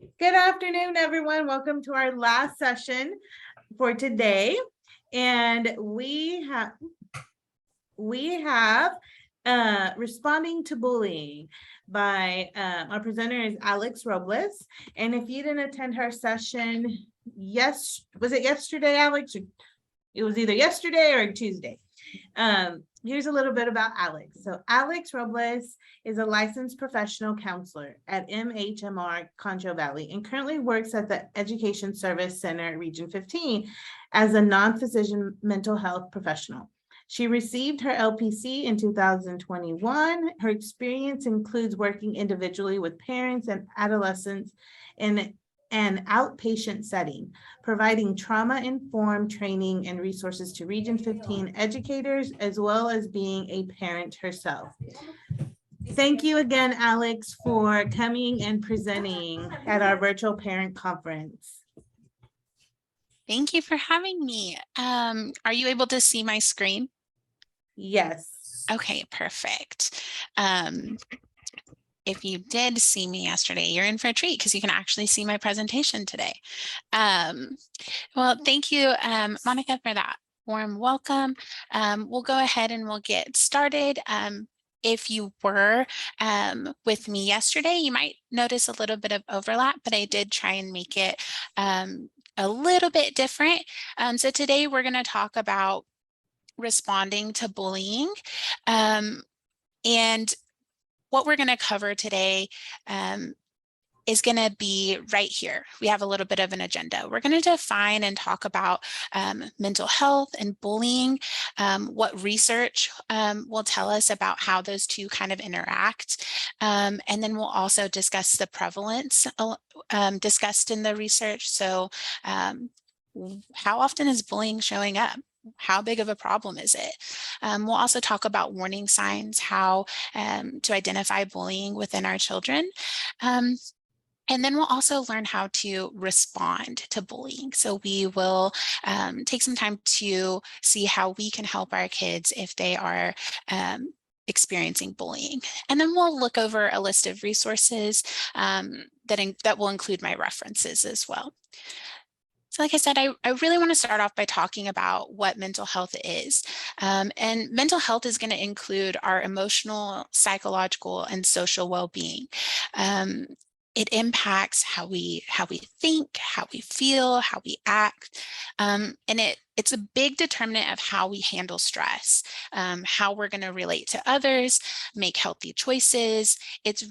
Good afternoon, everyone. Welcome to our last session for today. And we have responding to bullying by our presenter is Alex Robles. And if you didn't attend her session, was it yesterday, Alex? It was either yesterday or Tuesday. Here's a little bit about Alex. So Alex Robles is a licensed professional counselor at MHMR Concho Valley and currently works at the Education Service Center Region 15 as a non-physician mental health professional. She received her LPC in 2021. Her experience includes working individually with parents and adolescents in an outpatient setting, providing trauma-informed training and resources to Region 15 educators, as well as being a parent herself. Thank you again, Alex, for coming and presenting at our virtual parent conference. Thank you for having me. Are you able to see my screen? Yes. Okay, perfect. If you did see me yesterday, you're in for a treat because you can actually see my presentation today. Well, thank you, Monica, for that warm welcome. We'll go ahead and we'll get started. If you were with me yesterday, you might notice a little bit of overlap, but I did try and make it a little bit different. So today we're going to talk about responding to bullying. And what we're going to cover today is going to be right here. We have a little bit of an agenda. We're going to define and talk about mental health and bullying, what research will tell us about how those two kind of interact. And then we'll also discuss the prevalence discussed in the research. So how often is bullying showing up? How big of a problem is it? We'll also talk about warning signs, how to identify bullying within our children. And then we'll also learn how to respond to bullying. So we will take some time to see how we can help our kids if they are experiencing bullying. And then we'll look over a list of resources that will include my references as well. So like I said, I really want to start off by talking about what mental health is. And mental health is going to include our emotional, psychological, and social well-being. It impacts how we think, how we feel, how we act. And it's a big determinant of how we handle stress, how we're going to relate to others, make healthy choices. It's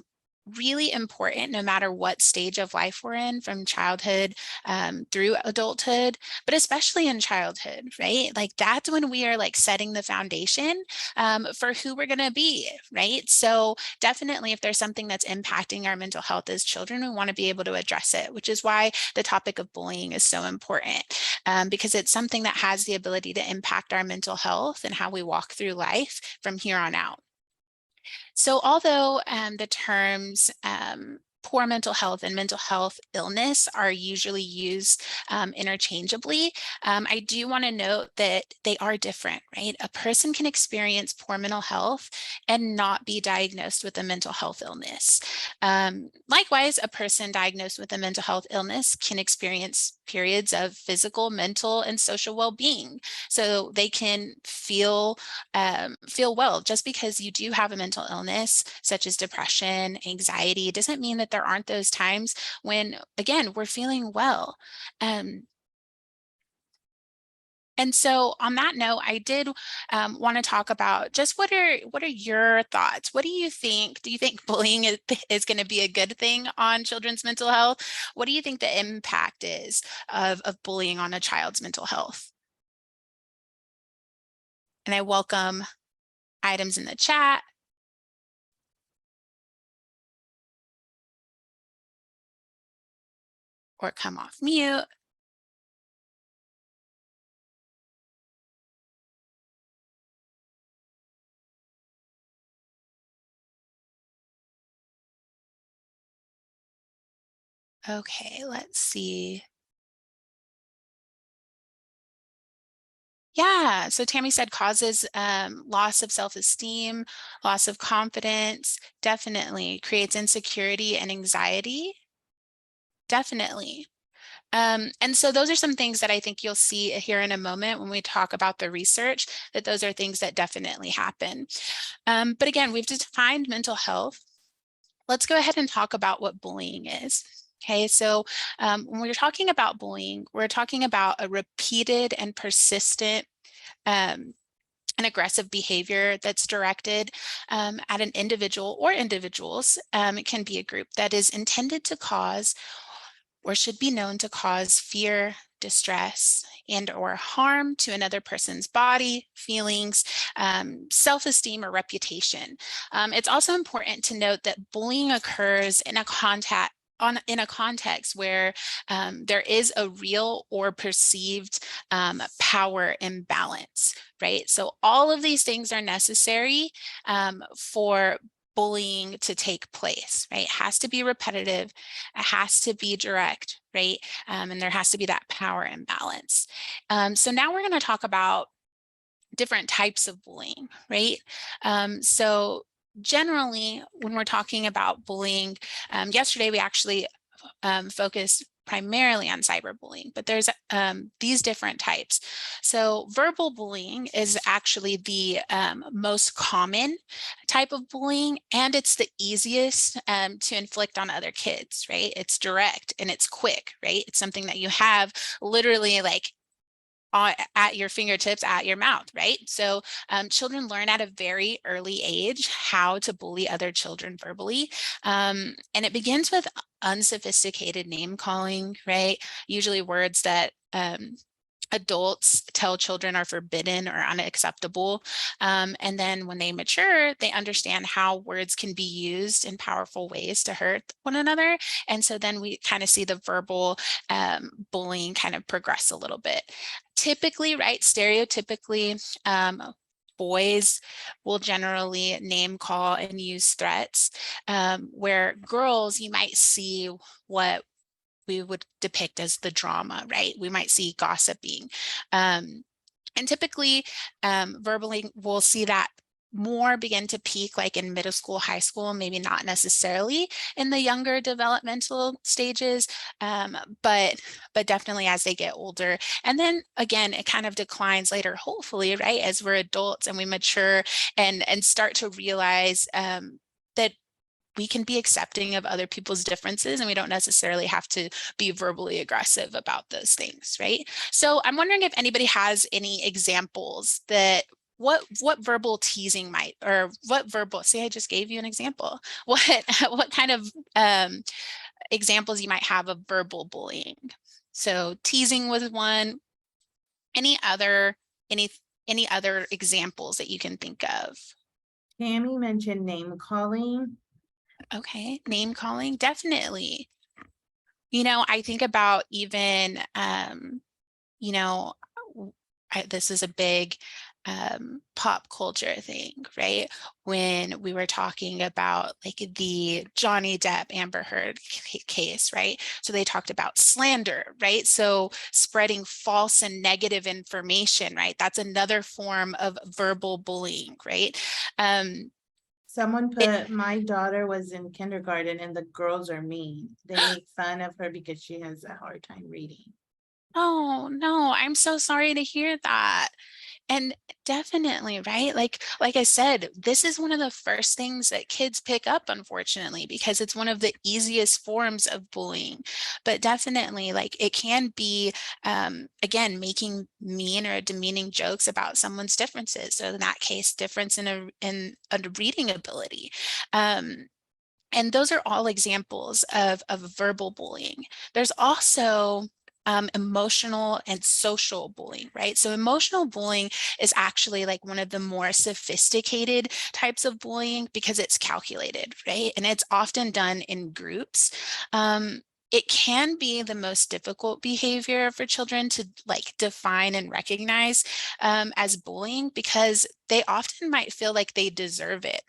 really important no matter what stage of life we're in, from childhood through adulthood, but especially in childhood, right? Like that's when we are like setting the foundation for who we're going to be, right? So definitely if there's something that's impacting our mental health as children, we want to be able to address it, which is why the topic of bullying is so important, because it's something that has the ability to impact our mental health and how we walk through life from here on out. So although the terms poor mental health and mental health illness are usually used interchangeably, I do want to note that they are different, right? A person can experience poor mental health and not be diagnosed with a mental health illness. Likewise, a person diagnosed with a mental health illness can experience periods of physical, mental, and social well-being. So they can feel well. Just because you do have a mental illness, such as depression, anxiety, doesn't mean that there aren't those times when, again, we're feeling well. And so on that note, I did want to talk about just what are your thoughts? What do you think? Do you think bullying is going to be a good thing on children's mental health? What do you think the impact is of bullying on a child's mental health? And I welcome items in the chat. Or come off mute. Okay, let's see. Yeah, so Tammy said causes loss of self-esteem, loss of confidence, definitely creates insecurity and anxiety. definitely. And so those are some things that I think you'll see here in a moment when we talk about the research, that those are things that definitely happen. But again, we've defined mental health. Let's go ahead and talk about what bullying is. Okay, so when we're talking about bullying, we're talking about a repeated and persistent and aggressive behavior that's directed at an individual or individuals. It can be a group that is intended to cause or should be known to cause fear, distress, and or harm to another person's body, feelings, self-esteem, or reputation. It's also important to note that bullying occurs in a context where there is a real or perceived power imbalance, right? So all of these things are necessary for bullying to take place, right? It has to be repetitive, it has to be direct, right? And there has to be that power imbalance. So now we're going to talk about different types of bullying, right? So generally, when we're talking about bullying, yesterday we actually focused primarily on cyberbullying, but there's these different types. So verbal bullying is actually the most common type of bullying, and it's the easiest to inflict on other kids, right? It's direct and it's quick, right? It's something that you have literally like at your fingertips, at your mouth, right? So children learn at a very early age how to bully other children verbally. And it begins with unsophisticated name calling, right? Usually words that adults tell children are forbidden or unacceptable. And then when they mature, they understand how words can be used in powerful ways to hurt one another. And so then we kind of see the verbal bullying kind of progress a little bit. Typically, right, stereotypically, boys will generally name call and use threats, where girls, you might see what we would depict as the drama, right? We might see gossiping. And typically, verbally, we'll see that more begin to peak like in middle school, high school, maybe not necessarily in the younger developmental stages, but definitely as they get older. And then again, it kind of declines later, hopefully, right? As we're adults and we mature and start to realize that we can be accepting of other people's differences and we don't necessarily have to be verbally aggressive about those things, right? So I'm wondering if anybody has any examples that what verbal teasing might, or what verbal, see, I just gave you an example. What kind of examples you might have of verbal bullying. So teasing was one. Any other examples that you can think of? Tammy mentioned name calling. Okay, name calling, definitely. You know, I think about even, you know, this is a big pop culture thing, right? When we were talking about like the Johnny Depp Amber Heard case, right? So they talked about slander, right? So spreading false and negative information, right? That's another form of verbal bullying, right? Someone It, put, my daughter was in kindergarten and the girls are mean. They make fun of her because she has a hard time reading. oh no, I'm so sorry to hear that. And definitely, right? Like I said, this is one of the first things that kids pick up, unfortunately, because it's one of the easiest forms of bullying. But definitely, like it can be, again, making mean or demeaning jokes about someone's differences. So in that case, difference in a reading ability. And those are all examples of verbal bullying. There's also emotional and social bullying, right? So emotional bullying is actually like one of the more sophisticated types of bullying because it's calculated, right? And it's often done in groups. It can be the most difficult behavior for children to like define and recognize as bullying because they often might feel like they deserve it.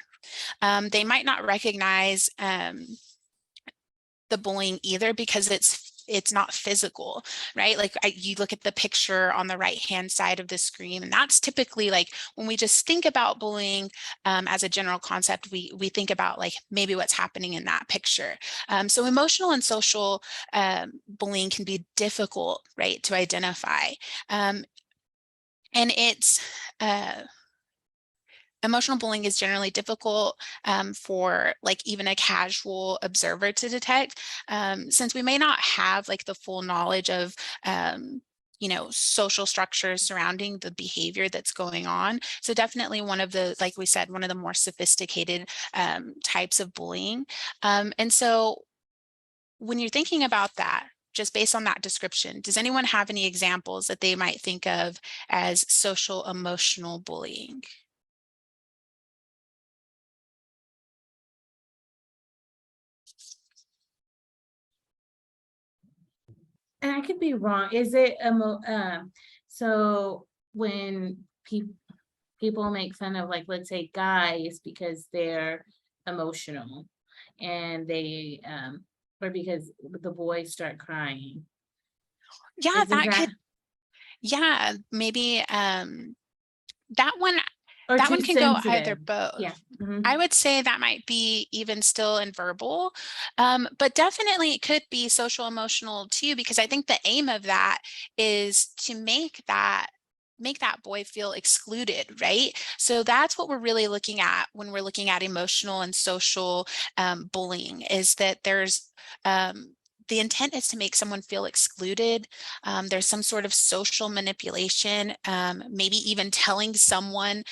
They might not recognize the bullying either because it's it's not physical, right? Like you look at the picture on the right-hand side of the screen, and that's typically like when we just think about bullying as a general concept, we think about like maybe what's happening in that picture. So emotional and social bullying can be difficult, right, to identify. And it's emotional bullying is generally difficult for like even a casual observer to detect, since we may not have like the full knowledge of social structures surrounding the behavior that's going on. So definitely one of the, like we said, one of the more sophisticated types of bullying. And so when you're thinking about that, just based on that description, does anyone have any examples that they might think of as social emotional bullying? And I could be wrong. Is it so when people make fun of, like, let's say guys because they're emotional, and they or because the boys start crying. Yeah, Is that yeah, maybe that one or that too one can go either sensitive? Yeah. both. Mhm. I would say that might be even still in verbal, but definitely it could be social emotional too, because I think the aim of that is to make that boy feel excluded, right? So that's what we're really looking at when we're looking at emotional and social bullying, is that the intent is to make someone feel excluded. There's some sort of social manipulation, maybe even telling someone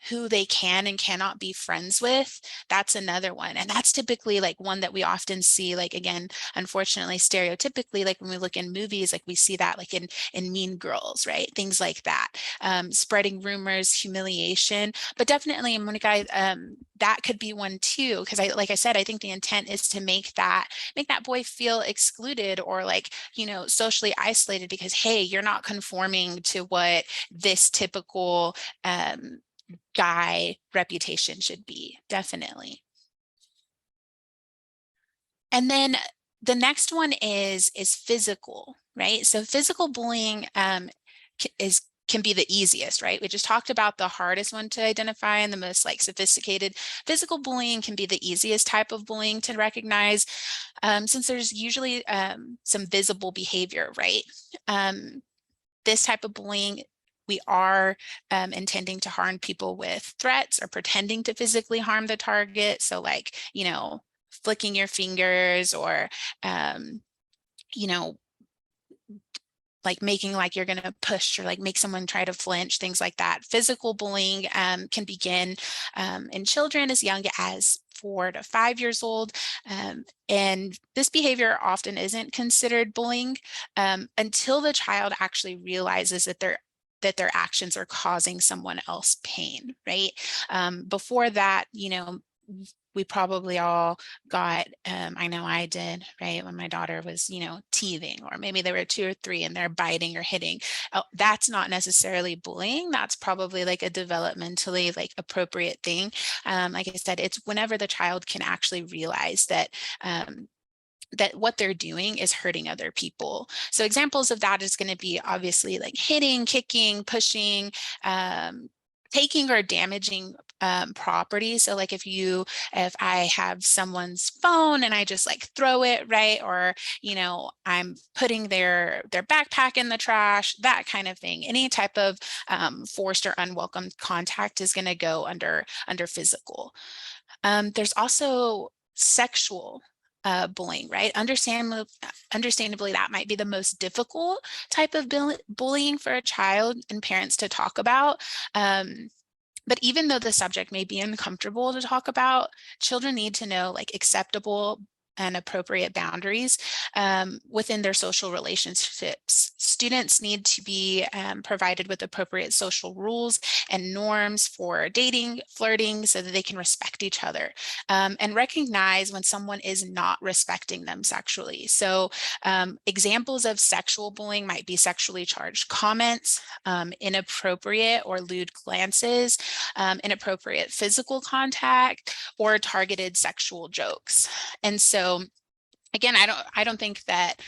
who they can and cannot be friends with. That's another one. And that's typically like one that we often see, like, again, unfortunately, stereotypically, like when we look in movies, like we see that like in Mean Girls, right? Things like that. Spreading rumors, humiliation, but definitely, Monica, that could be one too. Because like I said, I think the intent is to make that boy feel excluded or like, socially isolated because, hey, you're not conforming to what this typical guy reputation should be. Definitely. And then the next one is physical, right? So physical bullying can be the easiest, right? We just talked about the hardest one to identify and the most like sophisticated. Physical bullying can be the easiest type of bullying to recognize, since there's usually some visible behavior, right? This type of bullying, we are intending to harm people with threats or pretending to physically harm the target. So like, flicking your fingers or, you know, like making like you're going to push or like make someone try to flinch, things like that. Physical bullying can begin in children as young as 4 to 5 years old. And this behavior often isn't considered bullying until the child actually realizes that their actions are causing someone else pain, right? Before that, we probably all got, I know I did, right? When my daughter was, teething, or maybe they were 2 or 3 and they're biting or hitting. Oh, that's not necessarily bullying. That's probably like a developmentally like appropriate thing. Like I said, it's whenever the child can actually realize that what they're doing is hurting other people. So examples of that is going to be obviously like hitting, kicking, pushing, taking or damaging property. So like if I have someone's phone and I just like throw it, right? Or, I'm putting their backpack in the trash, that kind of thing. Any type of forced or unwelcome contact is going to go under physical. There's also sexual bullying, right? Understandably, that might be the most difficult type of bullying for a child and parents to talk about. But even though the subject may be uncomfortable to talk about, children need to know like acceptable and appropriate boundaries within their social relationships. Students need to be provided with appropriate social rules and norms for dating, flirting, so that they can respect each other and recognize when someone is not respecting them sexually. So examples of sexual bullying might be sexually charged comments, inappropriate or lewd glances, inappropriate physical contact, or targeted sexual jokes. And so again, I don't think that,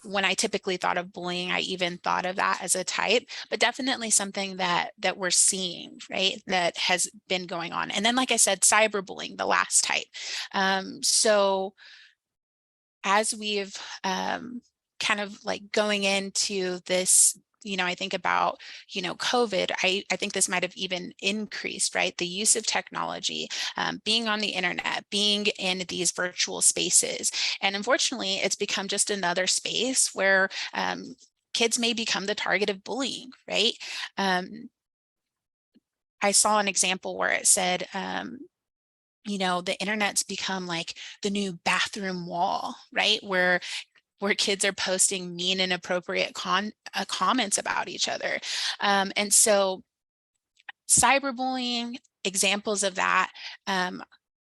when I typically thought of bullying, I even thought of that as a type, but definitely something that we're seeing, right? That has been going on. And then, like I said, cyberbullying, the last type. So as we've kind of like going into this, I think about, COVID, I think this might have even increased, right? The use of technology, being on the internet, being in these virtual spaces. And unfortunately, it's become just another space where kids may become the target of bullying, right? I saw an example where it said, the internet's become like the new bathroom wall, right? Where kids are posting mean and inappropriate comments about each other. And so cyberbullying, examples of that.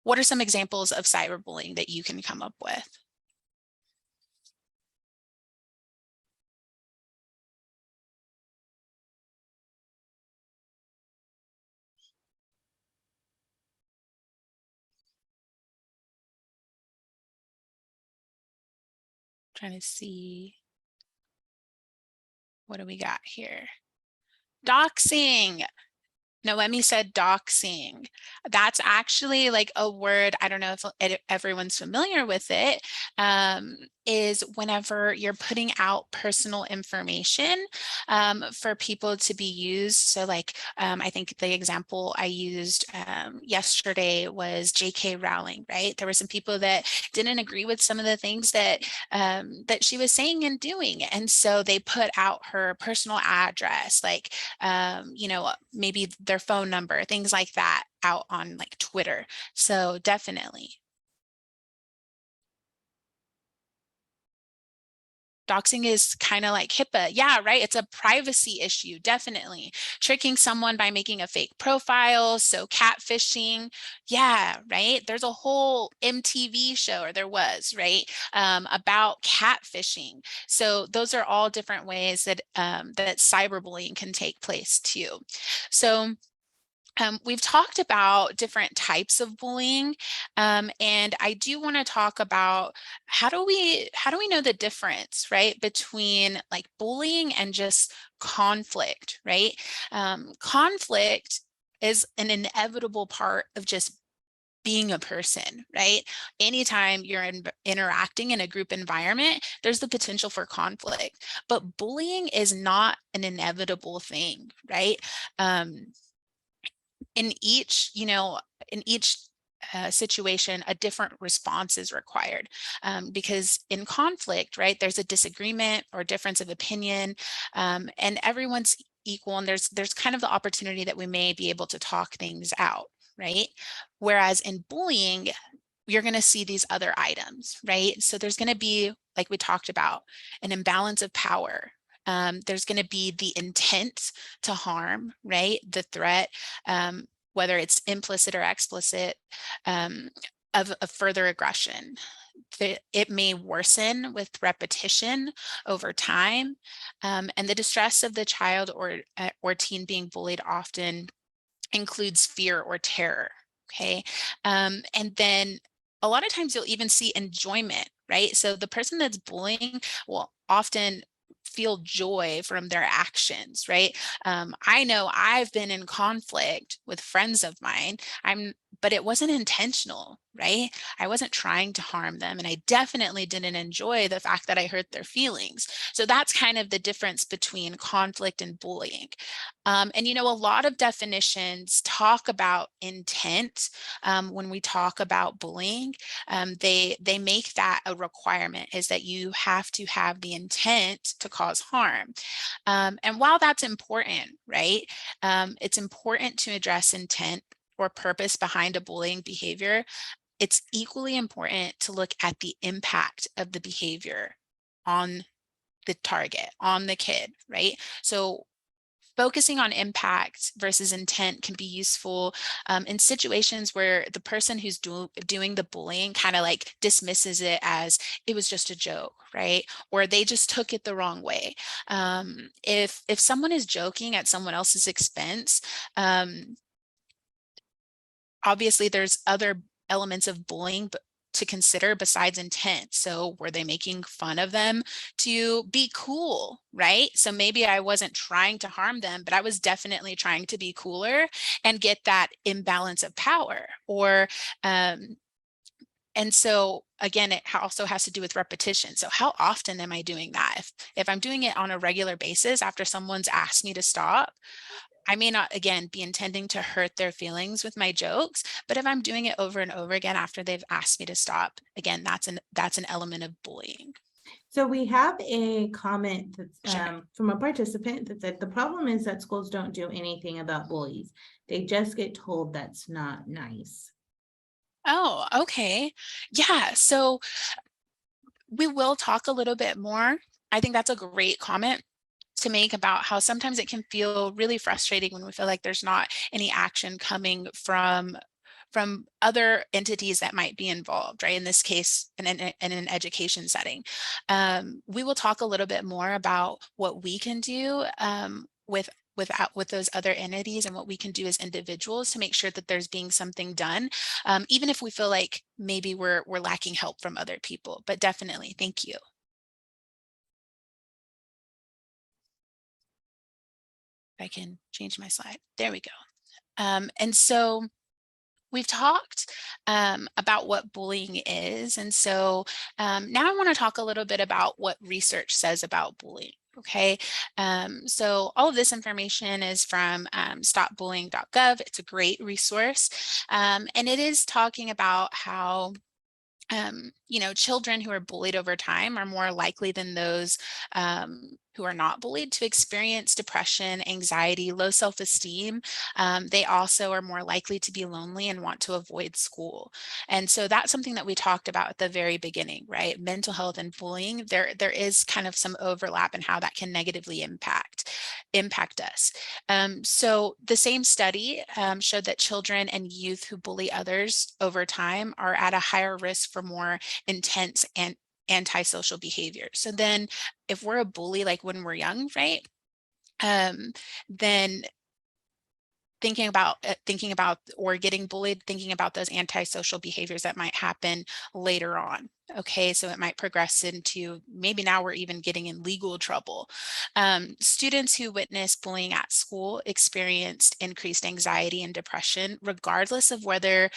What are some examples of cyberbullying that you can come up with? Trying to see, what do we got here? Doxing. Noemi said doxing. That's actually like a word, I don't know if everyone's familiar with it, is whenever you're putting out personal information for people to be used. So like, I think the example I used yesterday was J.K. Rowling, right? There were some people that didn't agree with some of the things that she was saying and doing. And so they put out her personal address, like, maybe their phone number, things like that out on like Twitter. So definitely. Doxing is kind of like HIPAA. Yeah, right. It's a privacy issue, definitely. Tricking someone by making a fake profile. So catfishing. Yeah, right. There's a whole MTV show, or there was, right, about catfishing. So those are all different ways that cyberbullying can take place too. So we've talked about different types of bullying, and I do want to talk about how do we know the difference, right, between like bullying and just conflict, right? Conflict is an inevitable part of just being a person, right? Anytime you're interacting in a group environment, there's the potential for conflict, but bullying is not an inevitable thing, right? Um, in each, in each situation, a different response is required, because in conflict, right, there's a disagreement or difference of opinion, and everyone's equal, and there's kind of the opportunity that we may be able to talk things out, right? Whereas in bullying, you're going to see these other items, right? So there's going to be, like we talked about, an imbalance of power. There's going to be the intent to harm, right? The threat, whether it's implicit or explicit, of further aggression. It may worsen with repetition over time, and the distress of the child or teen being bullied often includes fear or terror. Okay. And then a lot of times you'll even see enjoyment, right? So the person that's bullying will often feel joy from their actions, right? I know I've been in conflict with friends of mine. But it wasn't intentional, right? I wasn't trying to harm them. And I definitely didn't enjoy the fact that I hurt their feelings. So that's kind of the difference between conflict and bullying. And a lot of definitions talk about intent. When we talk about bullying, they make that a requirement, is that you have to have the intent to cause harm. And while that's important, right, it's important to address intent or purpose behind a bullying behavior. It's equally important to look at the impact of the behavior on the target, on the kid, right? So focusing on impact versus intent can be useful in situations where the person who's doing the bullying kind of like dismisses it as it was just a joke, right? Or they just took it the wrong way. If someone is joking at someone else's expense, obviously there's other elements of bullying, but to consider besides intent. So were they making fun of them to be cool, right? So maybe I wasn't trying to harm them, but I was definitely trying to be cooler and get that imbalance of power. Um, and so again, it also has to do with repetition. So how often am I doing that? If I'm doing it on a regular basis after someone's asked me to stop, I may not, again, be intending to hurt their feelings with my jokes, but if I'm doing it over and over again after they've asked me to stop, again, that's an element of bullying. So we have a comment that's Sure. from a participant that said the problem is that schools don't do anything about bullies. They just get told that's not nice. Oh, okay. Yeah. So we will talk a little bit more. I think that's a great comment to make about how sometimes it can feel really frustrating when we feel like there's not any action coming from other entities that might be involved, right? In this case, in an education setting. We will talk a little bit more about what we can do with those other entities and what we can do as individuals to make sure that there's being something done, even if we feel like maybe we're lacking help from other people. But definitely, thank you. If I can change my slide. There we go. And so we've talked about what bullying is. And so now I want to talk a little bit about what research says about bullying. Okay, so all of this information is from stopbullying.gov. It's a great resource. And it is talking about how children who are bullied over time are more likely than those who are not bullied to experience depression, anxiety, low self-esteem. They also are more likely to be lonely and want to avoid school. And so that's something that we talked about at the very beginning, right? Mental health and bullying, there is kind of some overlap in how that can negatively impact us. So the same study showed that children and youth who bully others over time are at a higher risk for more intense and antisocial behavior. So then if we're a bully, like when we're young, right? Then thinking about or getting bullied, thinking about those antisocial behaviors that might happen later on. Okay, so it might progress into maybe now we're even getting in legal trouble. Students who witness bullying at school experienced increased anxiety and depression, regardless of whether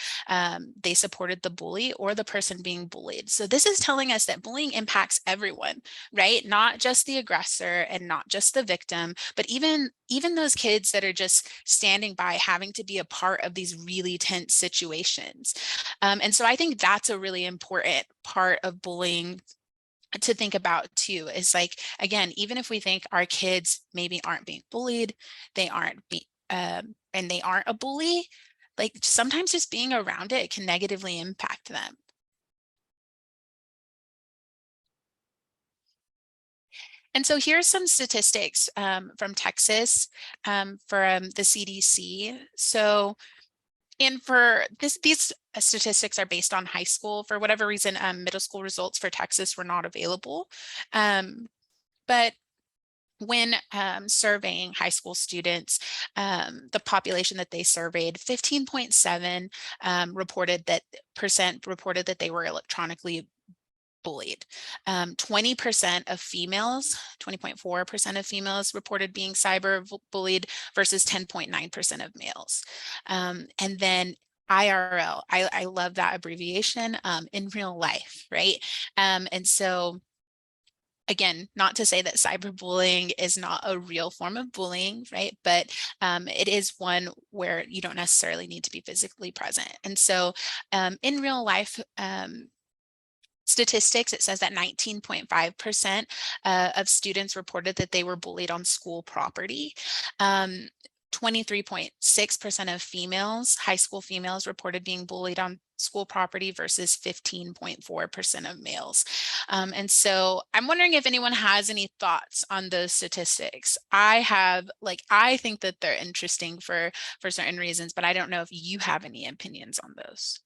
they supported the bully or the person being bullied. So this is telling us that bullying impacts everyone, right? Not just the aggressor and not just the victim, but even those kids that are just standing by having to be a part of these really tense situations. And so I think that's a really important part of bullying to think about too, is like, again, even if we think our kids maybe aren't being bullied, they aren't and they aren't a bully, like sometimes just being around it can negatively impact them. And so here's some statistics from Texas, from the CDC. So and for this, these statistics are based on high school. For whatever reason, middle school results for Texas were not available. But when surveying high school students, the population that they surveyed, 15.7 reported that they were electronically bullied. 20% of females, 20.4% of females reported being cyber bullied versus 10.9% of males. And then IRL, I love that abbreviation, in real life, right? And so again, not to say that cyberbullying is not a real form of bullying, right? But it is one where you don't necessarily need to be physically present. And so in real life, statistics, it says that 19.5% of students reported that they were bullied on school property. 23.6% of females, high school females, reported being bullied on school property versus 15.4% of males. And so I'm wondering if anyone has any thoughts on those statistics. I think that they're interesting for certain reasons, but I don't know if you have any opinions on those.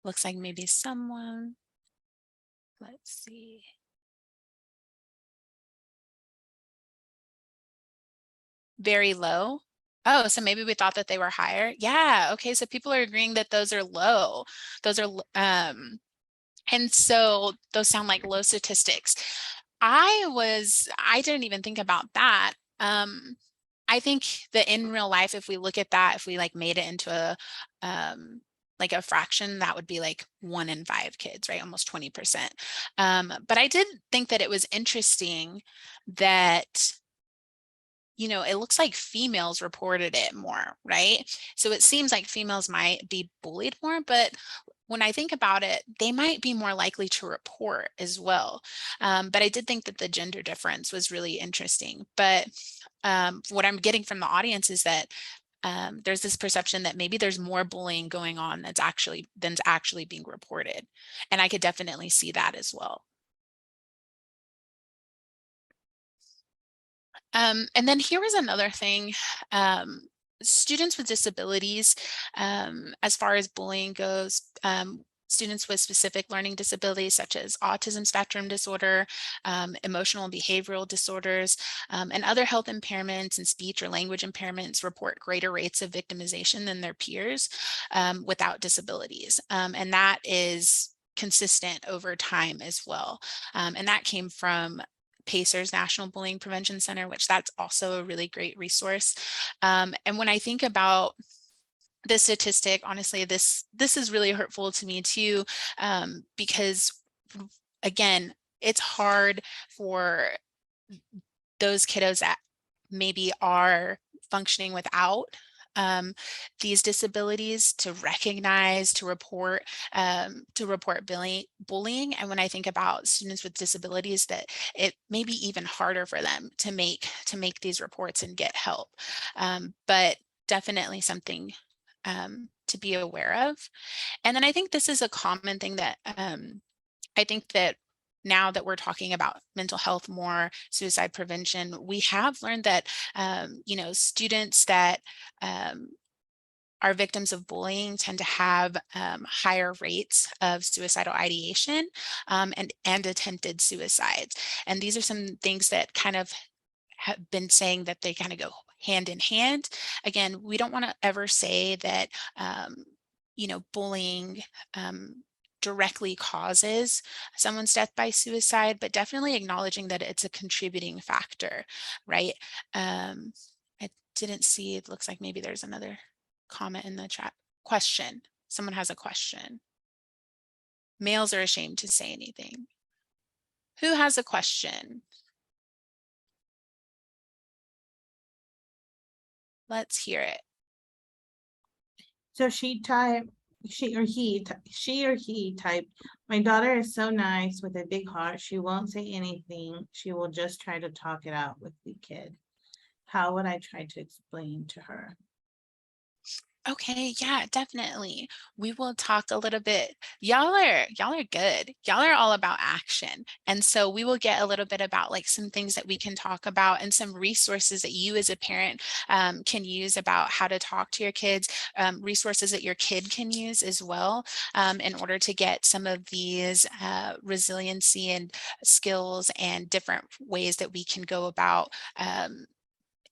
Looks like maybe someone, let's see. Very low. Oh, so maybe we thought that they were higher. Yeah. Okay. So people are agreeing that those are low. Those are, and so those sound like low statistics. I didn't even think about that. I think that in real life, if we look at that, if we like made it into like a fraction, that would be like 1 in 5 kids, right? Almost 20%. But I did think that it was interesting that, it looks like females reported it more, right? So it seems like females might be bullied more, but when I think about it, they might be more likely to report as well. But I did think that the gender difference was really interesting. But what I'm getting from the audience is that there's this perception that maybe there's more bullying going on than's actually being reported. And I could definitely see that as well. And then here was another thing. Students with disabilities, as far as bullying goes, students with specific learning disabilities such as autism spectrum disorder, emotional and behavioral disorders, and other health impairments and speech or language impairments report greater rates of victimization than their peers without disabilities. And that is consistent over time as well. And that came from Pacers National Bullying Prevention Center, which that's also a really great resource. And when I think about this statistic, honestly, this is really hurtful to me too, because again, it's hard for those kiddos that maybe are functioning without these disabilities to recognize, to report bullying. And when I think about students with disabilities, that it may be even harder for them to make these reports and get help. But definitely something to be aware of. And then I think this is a common thing that I think that now that we're talking about mental health more, suicide prevention, we have learned that, students that are victims of bullying tend to have higher rates of suicidal ideation and attempted suicides. And these are some things that kind of have been saying that they kind of go hand in hand. Again, we don't want to ever say that, bullying directly causes someone's death by suicide, but definitely acknowledging that it's a contributing factor, right? I didn't see, it looks like maybe there's another comment in the chat. Question. Someone has a question. Males are ashamed to say anything. Who has a question? Let's hear it. So she or he typed, my daughter is so nice with a big heart. She won't say anything. She will just try to talk it out with the kid. How would I try to explain to her? Okay, yeah, definitely. We will talk a little bit. Y'all are good. Y'all are all about action. And so we will get a little bit about like some things that we can talk about and some resources that you as a parent can use about how to talk to your kids, resources that your kid can use as well in order to get some of these resiliency and skills and different ways that we can go about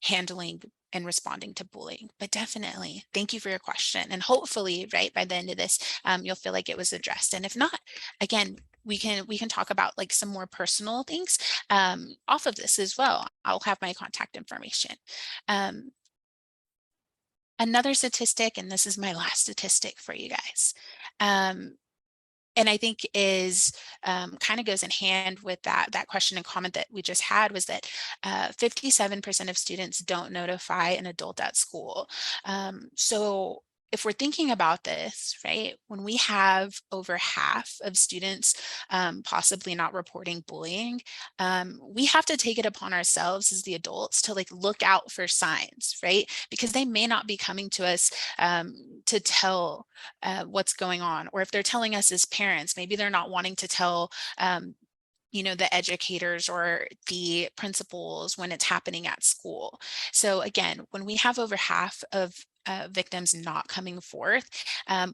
handling and responding to bullying. But definitely, thank you for your question. And hopefully, right, by the end of this, you'll feel like it was addressed. And if not, again, we can talk about like some more personal things off of this as well. I'll have my contact information. Another statistic, and this is my last statistic for you guys. And I think is kind of goes in hand with that question and comment that we just had, was that 57% of students don't notify an adult at school. So if we're thinking about this, right, when we have over half of students possibly not reporting bullying, we have to take it upon ourselves as the adults to like look out for signs, right? Because they may not be coming to us to tell what's going on, or if they're telling us as parents, maybe they're not wanting to tell the educators or the principals when it's happening at school. So again, when we have over half of victims not coming forth,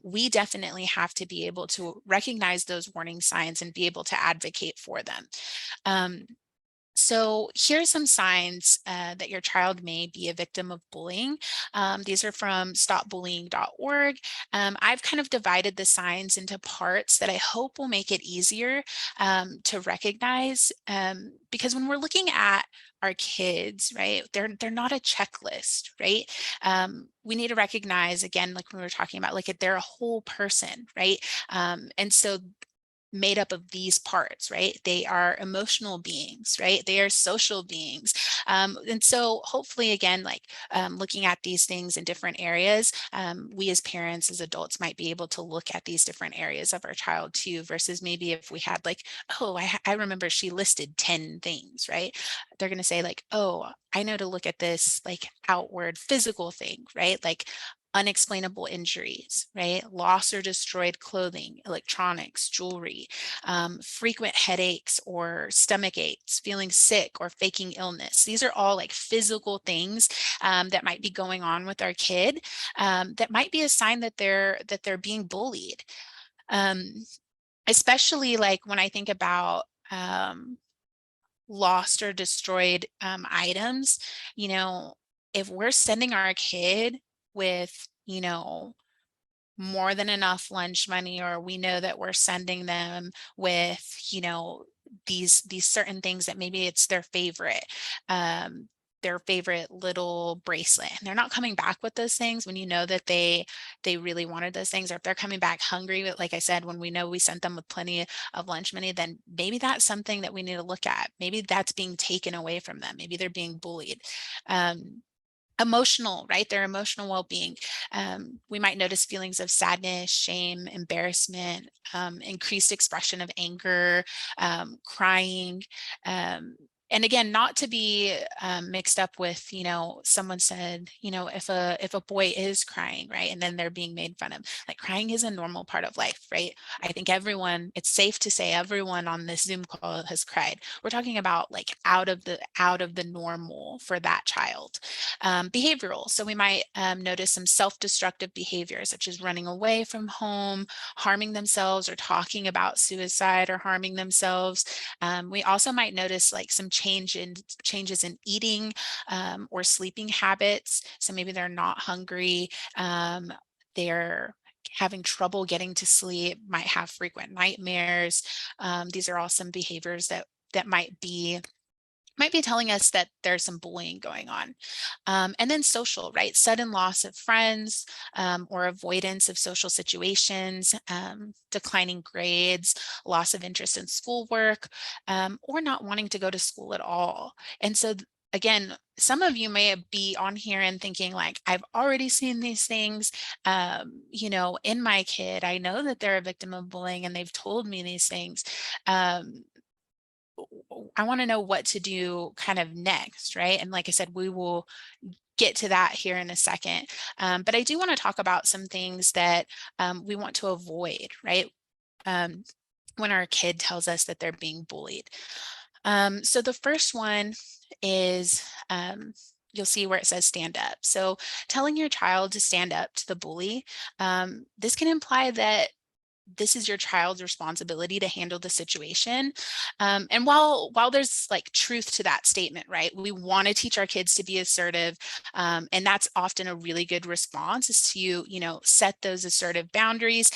we definitely have to be able to recognize those warning signs and be able to advocate for them. Um, so here's some signs that your child may be a victim of bullying. These are from stopbullying.org. I've kind of divided the signs into parts that I hope will make it easier to recognize, because when we're looking at our kids, right, they're not a checklist, right? We need to recognize, again, like when we were talking about, like they're a whole person, right? And so made up of these parts, right? They are emotional beings, right? They are social beings. And so hopefully, again, like looking at these things in different areas, we as parents, as adults might be able to look at these different areas of our child too, versus maybe if we had like, oh, I remember she listed 10 things, right? They're going to say like, oh, I know to look at this like outward physical thing, right? Like unexplainable injuries, right? Lost or destroyed clothing, electronics, jewelry, frequent headaches or stomach aches, feeling sick or faking illness. These are all like physical things that might be going on with our kid, that might be a sign that they're being bullied. Um, Especially like when I think about lost or destroyed items, you know, if we're sending our kid with, more than enough lunch money, or we know that we're sending them with, these certain things that maybe it's um their favorite little bracelet, and they're not coming back with those things when you know that they really wanted those things, or if they're coming back hungry, but like I said, when we know we sent them with plenty of lunch money, then maybe that's something that we need to look at. Maybe that's being taken away from them. Maybe they're being bullied. Emotional, right? Their emotional well-being. We might notice feelings of sadness, shame, embarrassment, increased expression of anger, crying. Um, and again, not to be mixed up with, someone said, if a boy is crying, right, and then they're being made fun of. Like crying is a normal part of life, right? I think everyone, it's safe to say everyone on this Zoom call has cried. We're talking about like out of the normal for that child. Behavioral. So we might notice some self-destructive behaviors, such as running away from home, harming themselves, or talking about suicide or harming themselves. We also might notice like some changes in eating or sleeping habits. So maybe they're not hungry. They're having trouble getting to sleep, might have frequent nightmares. These are all some behaviors that might be telling us that there's some bullying going on. And then social, right? Sudden loss of friends, or avoidance of social situations, declining grades, loss of interest in schoolwork, or not wanting to go to school at all. And so again, some of you may be on here and thinking like, I've already seen these things, in my kid. I know that they're a victim of bullying and they've told me these things. I want to know what to do kind of next, right? And like I said, we will get to that here in a second. But I do want to talk about some things that we want to avoid, right? Um, when our kid tells us that they're being bullied. So the first one is, you'll see where it says stand up. So telling your child to stand up to the bully, this can imply that this is your child's responsibility to handle the situation. And while there's like truth to that statement, right? We want to teach our kids to be assertive. And that's often a really good response, is to, set those assertive boundaries.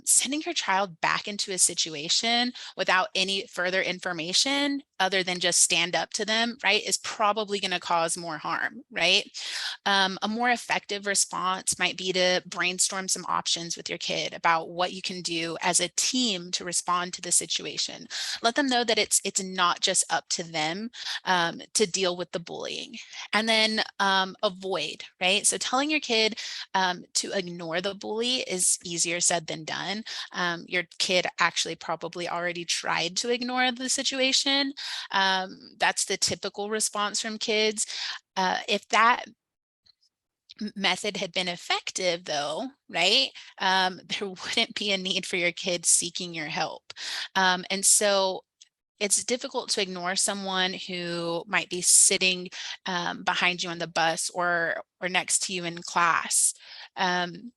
Sending your child back into a situation without any further information other than just stand up to them, right, is probably going to cause more harm, right? A more effective response might be to brainstorm some options with your kid about what you can do as a team to respond to the situation. Let them know that it's not just up to them to deal with the bullying. And then avoid, right? So telling your kid to ignore the bully is easier said than done. Your kid actually probably already tried to ignore the situation. That's the typical response from kids. If that method had been effective though, right, there wouldn't be a need for your kids seeking your help. And so it's difficult to ignore someone who might be sitting behind you on the bus or next to you in class. In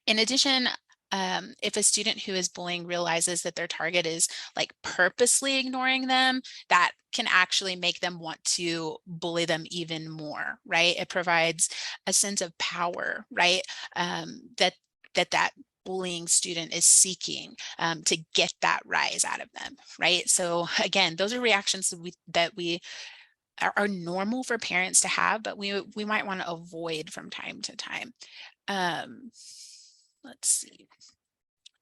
addition, if a student who is bullying realizes that their target is like purposely ignoring them, that can actually make them want to bully them even more, right? It provides a sense of power, right? That bullying student is seeking to get that rise out of them, right? So again, those are reactions that we are normal for parents to have, but we might want to avoid from time to time. Um, let's see.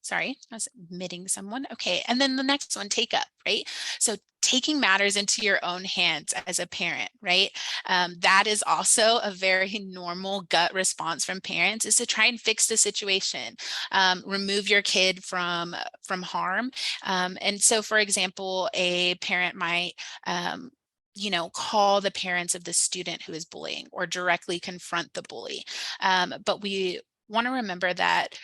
Sorry, I was admitting someone. Okay, and then the next one, take up, right? So taking matters into your own hands as a parent, right? That is also a very normal gut response from parents, is to try and fix the situation, remove your kid from harm. And so, for example, a parent might call the parents of the student who is bullying or directly confront the bully. But we want to remember that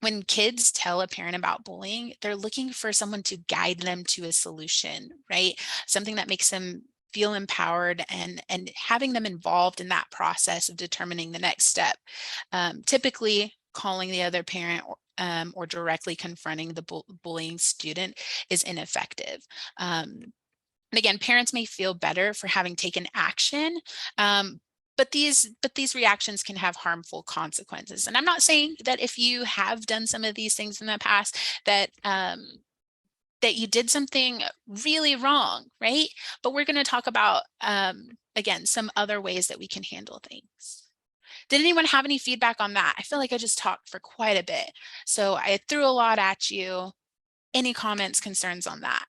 when kids tell a parent about bullying, they're looking for someone to guide them to a solution, right? Something that makes them feel empowered and having them involved in that process of determining the next step. Typically, calling the other parent or directly confronting the bullying student is ineffective. And again, parents may feel better for having taken action, but these reactions can have harmful consequences. And I'm not saying that if you have done some of these things in the past that you did something really wrong, right? But we're going to talk about again some other ways that we can handle things. Did anyone have any feedback on that? I feel like I just talked for quite a bit, so I threw a lot at you. Any comments, concerns on that?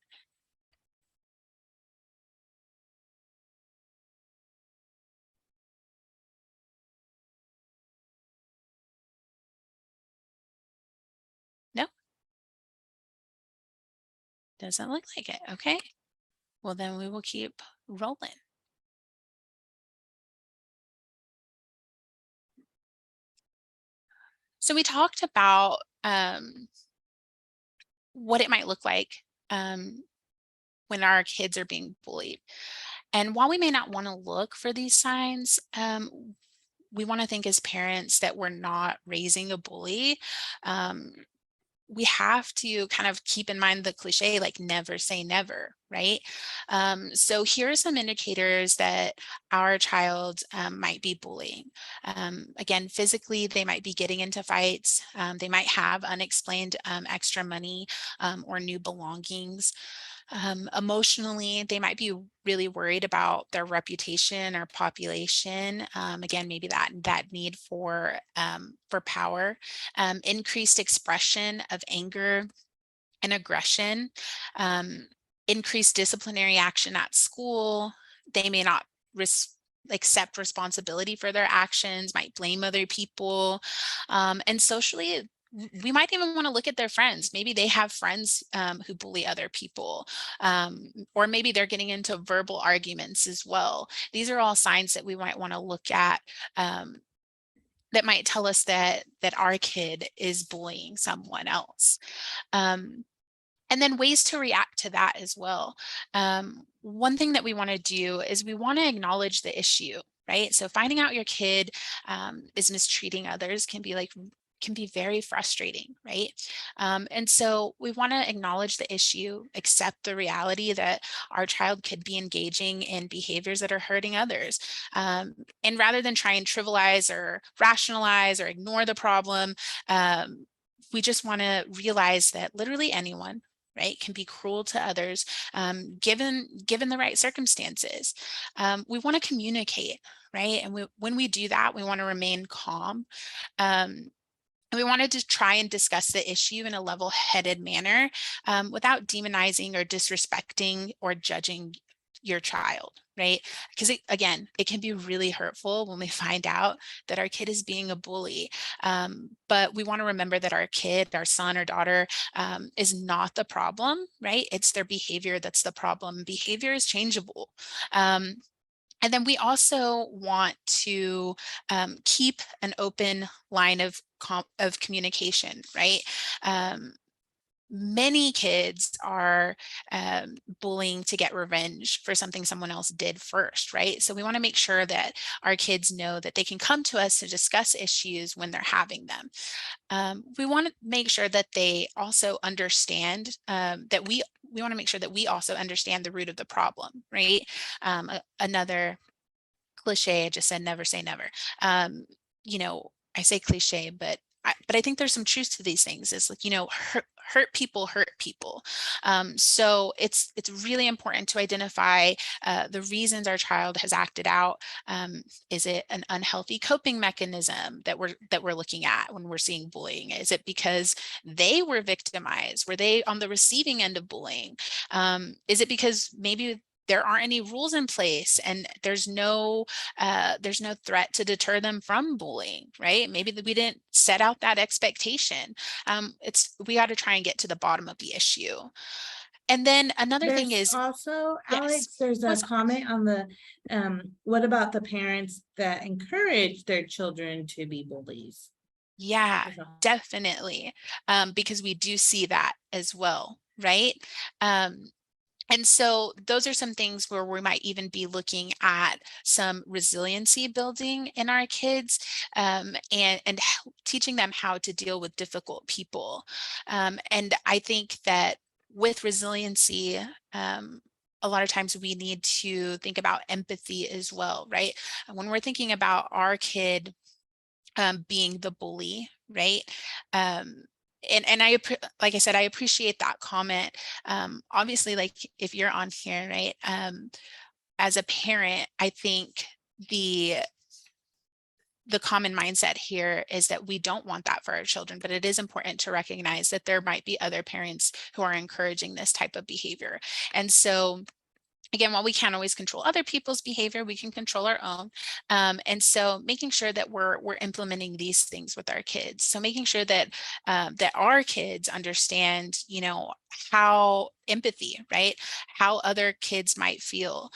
No, doesn't look like it. Okay. Well, then we will keep rolling. So we talked about what it might look like when our kids are being bullied. And while we may not want to look for these signs, we want to think as parents that we're not raising a bully. Um, we have to kind of keep in mind the cliche, like never say never, right? So here are some indicators that our child might be bullying. Again, physically, they might be getting into fights. They might have unexplained extra money or new belongings. Emotionally, they might be really worried about their reputation or population. Again, maybe that need for power, increased expression of anger and aggression, um, increased disciplinary action at school. They may not accept responsibility for their actions, might blame other people, and socially we might even want to look at their friends. Maybe they have friends who bully other people, or maybe they're getting into verbal arguments as well. These are all signs that we might want to look at, that might tell us that our kid is bullying someone else. Um, and then ways to react to that as well. One thing that we want to do is we want to acknowledge the issue, right? So finding out your kid is mistreating others can be very frustrating, right? And so we want to acknowledge the issue, accept the reality that our child could be engaging in behaviors that are hurting others. And rather than try and trivialize or rationalize or ignore the problem, we just want to realize that literally anyone, right, can be cruel to others, given the right circumstances. We want to communicate, right, and when we do that, we want to remain calm. And we wanted to try and discuss the issue in a level-headed manner, without demonizing or disrespecting or judging your child, right? Because again, it can be really hurtful when we find out that our kid is being a bully. But we want to remember that our kid, our son or daughter, is not the problem, right? It's their behavior that's the problem. Behavior is changeable. And then we also want to keep an open line of communication, right? Um, Many kids are bullying to get revenge for something someone else did first, right? So we want to make sure that our kids know that they can come to us to discuss issues when they're having them. We want to make sure that they also understand that we want to make sure that we also understand the root of the problem, right? Another cliche, I just said never say never. Um, I say cliche, but I think there's some truth to these things. Is like, hurt people hurt people. So it's really important to identify the reasons our child has acted out. Is it an unhealthy coping mechanism that we're looking at when we're seeing bullying? Is it because they were victimized? Were they on the receiving end of bullying? Is it because maybe there aren't any rules in place and there's no threat to deter them from bullying, right? Maybe we didn't set out that expectation. We got to try and get to the bottom of the issue. And then another thing There's is, also, yes, Alex, there's a was comment on the, what about the parents that encourage their children to be bullies? yeah, There's a- definitely, because we do see that as well, right? Um, And so those are some things where we might even be looking at some resiliency building in our kids, and teaching them how to deal with difficult people. And I think that with resiliency, a lot of times we need to think about empathy as well, right? When we're thinking about our kid being the bully, right? Um, and like I said, I appreciate that comment. Obviously, like if you're on here, right? As a parent, I think the the common mindset here is that we don't want that for our children, but it is important to recognize that there might be other parents who are encouraging this type of behavior. And so again, while we can't always control other people's behavior, we can control our own. And so making sure that we're implementing these things with our kids. So making sure that that our kids understand, how empathy, right? How other kids might feel.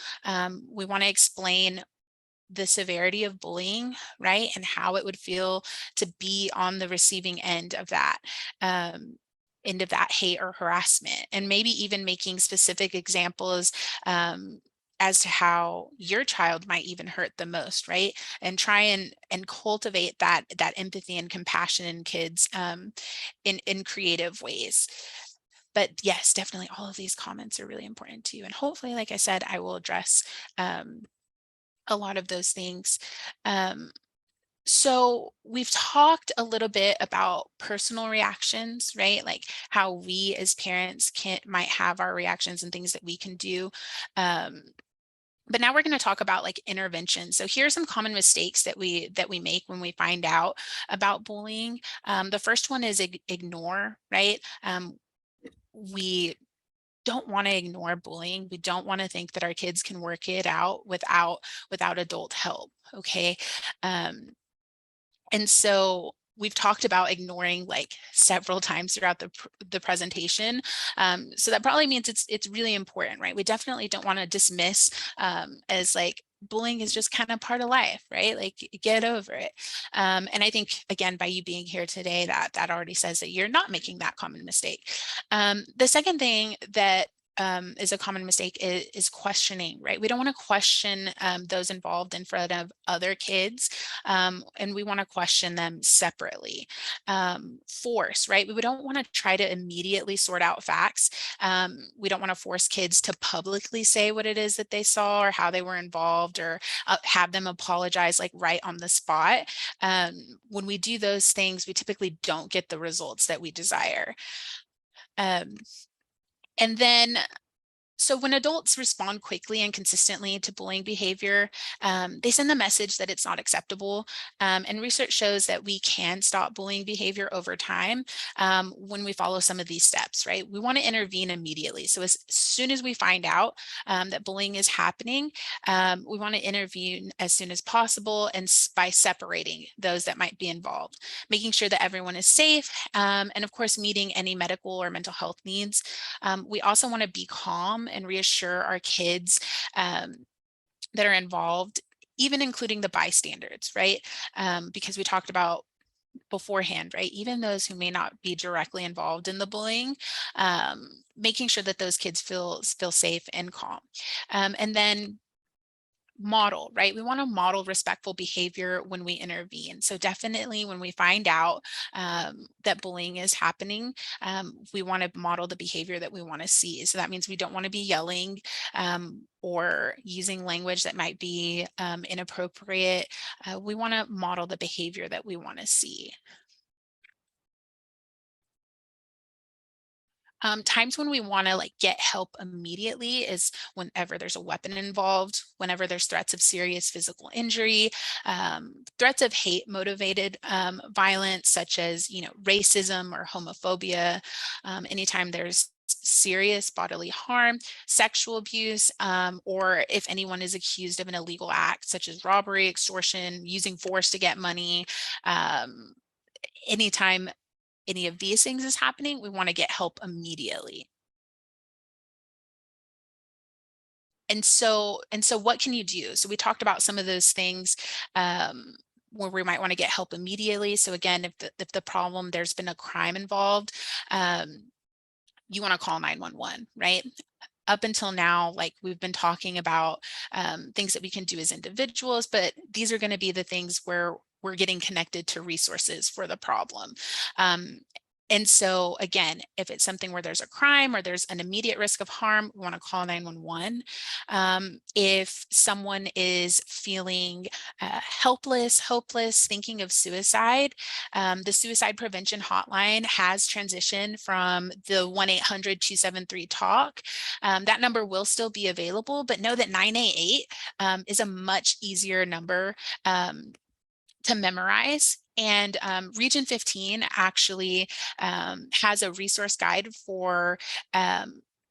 We want to explain the severity of bullying, right? And how it would feel to be on the receiving um, end of that hate or harassment, and maybe even making specific examples um, as to how your child might even hurt the most, right? And try and cultivate that empathy and compassion in kids in creative ways. But yes, definitely all of these comments are really important to you. And hopefully, like I said, I will address um, a lot of those things. Um, so we've talked a little bit about personal reactions, right? Like how we as parents might have our reactions and things that we can do. Um, but now we're going to talk about like intervention. So here are some common mistakes that we make when we find out about bullying. The first one is ignore, right? We don't want to ignore bullying. We don't want to think that our kids can work it out without adult help. Okay. Um, and so we've talked about ignoring like several times throughout the presentation. So that probably means it's really important, right? We definitely don't want to dismiss as like bullying is just kind of part of life, right? Like get over it. And I think again, by you being here today, that already says that you're not making that common mistake. The second thing that is a common mistake is questioning, right? We don't want to question those involved in front of other kids, and we want to question them separately. Force, right? We don't want to try to immediately sort out facts. We don't want to force kids to publicly say what it is that they saw or how they were involved, or have them apologize like right on the spot. When we do those things, we typically don't get the results that we desire. Um, and then so when adults respond quickly and consistently to bullying behavior, they send the message that it's not acceptable. And research shows that we can stop bullying behavior over time when we follow some of these steps, right? We want to intervene immediately. So as soon as we find out that bullying is happening, we want to intervene as soon as possible, and by separating those that might be involved, making sure that everyone is safe, and of course, meeting any medical or mental health needs. We also want to be calm and reassure our kids that are involved, even including the bystanders, right? Because we talked about beforehand, right? Even those who may not be directly involved in the bullying, making sure that those kids feel safe and calm. And then model, right? We want to model respectful behavior when we intervene. So definitely when we find out that bullying is happening, we want to model the behavior that we want to see. So that means we don't want to be yelling or using language that might be inappropriate. We want to model the behavior that we want to see. Times when we want to like get help immediately is whenever there's a weapon involved, whenever there's threats of serious physical injury, threats of hate motivated violence, such as, racism or homophobia, anytime there's serious bodily harm, sexual abuse, or if anyone is accused of an illegal act such as robbery, extortion, using force to get money, anytime any of these things is happening, we want to get help immediately. And so what can you do? So we talked about some of those things where we might want to get help immediately. So again, if the problem, there's been a crime involved, you want to call 911, right? Up until now, like we've been talking about things that we can do as individuals, but these are going to be the things where we're getting connected to resources for the problem. And so again, if it's something where there's a crime or there's an immediate risk of harm, we want to call 911. If someone is feeling helpless, hopeless, thinking of suicide, the suicide prevention hotline has transitioned from the 1-800-273-TALK. That number will still be available, but know that 988 is a much easier number to memorize. And Region 15 actually has a resource guide for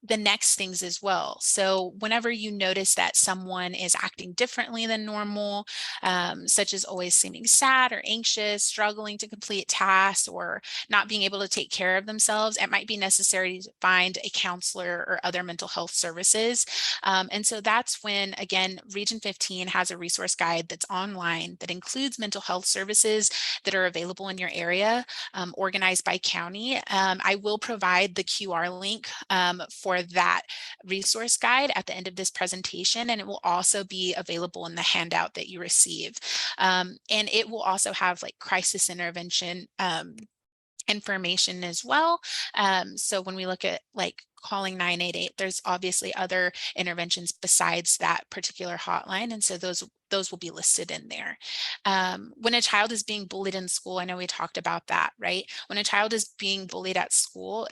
the next things as well. So whenever you notice that someone is acting differently than normal, such as always seeming sad or anxious, struggling to complete tasks, or not being able to take care of themselves, it might be necessary to find a counselor or other mental health services. And so that's when, again, Region 15 has a resource guide that's online that includes mental health services that are available in your area, organized by county. I will provide the QR link for that resource guide at the end of this presentation, and it will also be available in the handout that you receive. And it will also have like crisis intervention information as well. So when we look at like calling 988, there's obviously other interventions besides that particular hotline. And so those will be listed in there. When a child is being bullied in school, I know we talked about that, right? When a child is being bullied at school,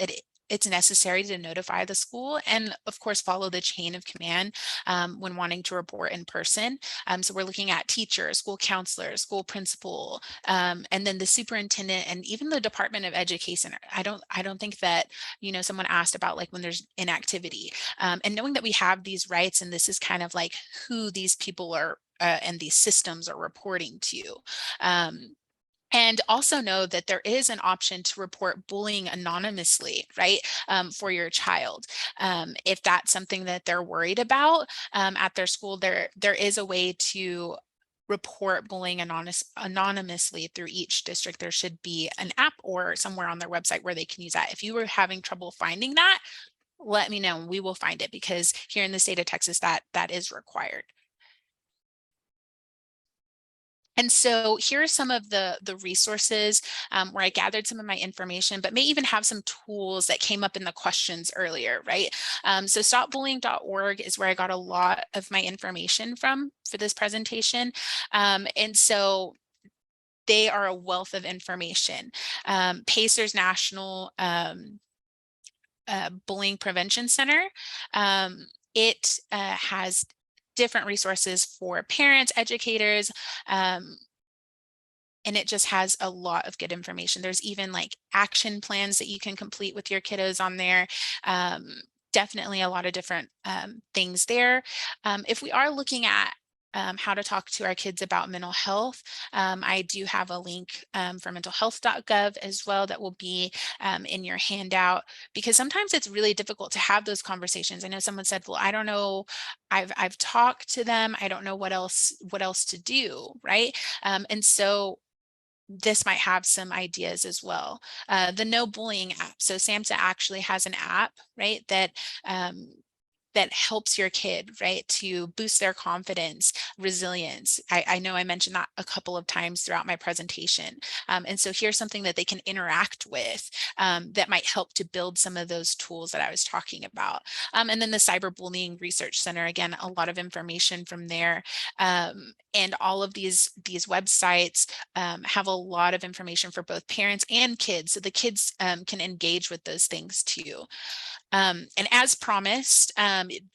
it's necessary to notify the school and of course follow the chain of command when wanting to report in person. So we're looking at teachers, school counselors, school principal, and then the superintendent and even the Department of Education. I don't think that, someone asked about like when there's inactivity, and knowing that we have these rights and this is kind of like who these people are and these systems are reporting to. And also know that there is an option to report bullying anonymously, right, for your child. If that's something that they're worried about at their school, there is a way to report bullying anonymously through each district. There should be an app or somewhere on their website where they can use that. If you were having trouble finding that, let me know and we will find it, because here in the state of Texas, that is required. And so here are some of the resources where I gathered some of my information, but may even have some tools that came up in the questions earlier, right? So stopbullying.org is where I got a lot of my information from for this presentation. And so they are a wealth of information. Pacers National Bullying Prevention Center. It has different resources for parents, educators, and it just has a lot of good information. There's even like action plans that you can complete with your kiddos on there. Definitely a lot of different things there. If we are looking at how to talk to our kids about mental health, I do have a link for mentalhealth.gov as well that will be in your handout, because sometimes it's really difficult to have those conversations. I know someone said, well, I don't know, I've talked to them, I don't know what else to do, right? And so this might have some ideas as well. The No Bullying app. So SAMHSA actually has an app, right, that helps your kid, right, to boost their confidence, resilience. I know I mentioned that a couple of times throughout my presentation. And so here's something that they can interact with that might help to build some of those tools that I was talking about. And then the Cyberbullying Research Center, again, a lot of information from there. And all of these websites have a lot of information for both parents and kids. So the kids can engage with those things too. And as promised,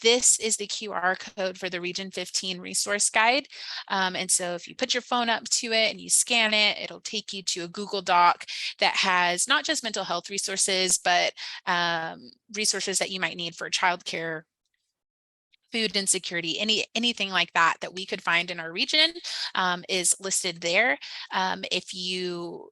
this is the QR code for the Region 15 resource guide. And so if you put your phone up to it and you scan it, it'll take you to a Google Doc that has not just mental health resources, but resources that you might need for childcare, food insecurity, anything like that that we could find in our region is listed there. If you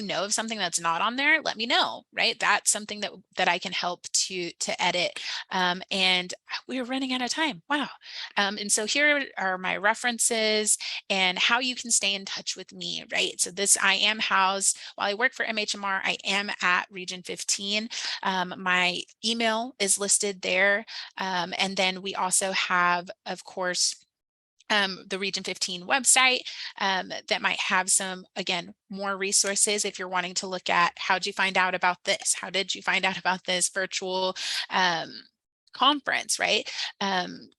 know of something that's not on there, let me know, right? That's something that I can help to edit. And we're running out of time. Wow. And so here are my references and how you can stay in touch with me, right? So I am housed, while I work for MHMR, I am at Region 15. My email is listed there. And then we also have, of course, the Region 15 website that might have some, again, more resources if you're wanting to look at how'd you find out about this? How did you find out about this virtual conference, right?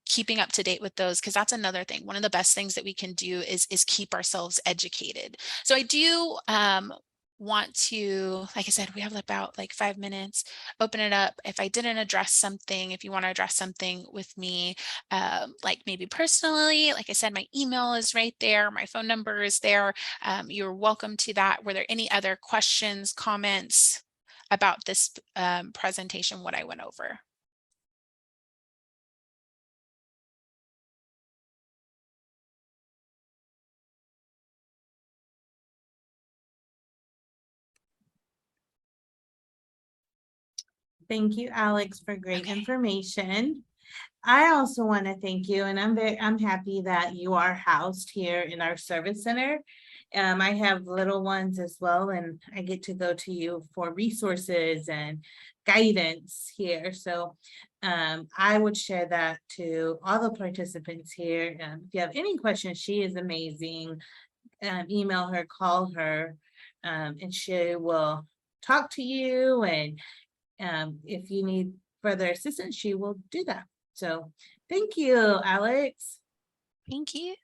Keeping up to date with those, because that's another thing. One of the best things that we can do is keep ourselves educated. So I do want to, like I said, we have about like 5 minutes, open it up. If I didn't address something, if you want to address something with me, like maybe personally, like I said, my email is right there. My phone number is there. You're welcome to that. Were there any other questions, comments about this presentation, what I went over? Thank you, Alex, for great Okay. information. I also want to thank you, and I'm happy that you are housed here in our service center. I have little ones as well, and I get to go to you for resources and guidance here. So I would share that to all the participants here. If you have any questions, she is amazing. Email her, call her, and she will talk to you. And if you need further assistance, she will do that. So thank you, Alex. Thank you.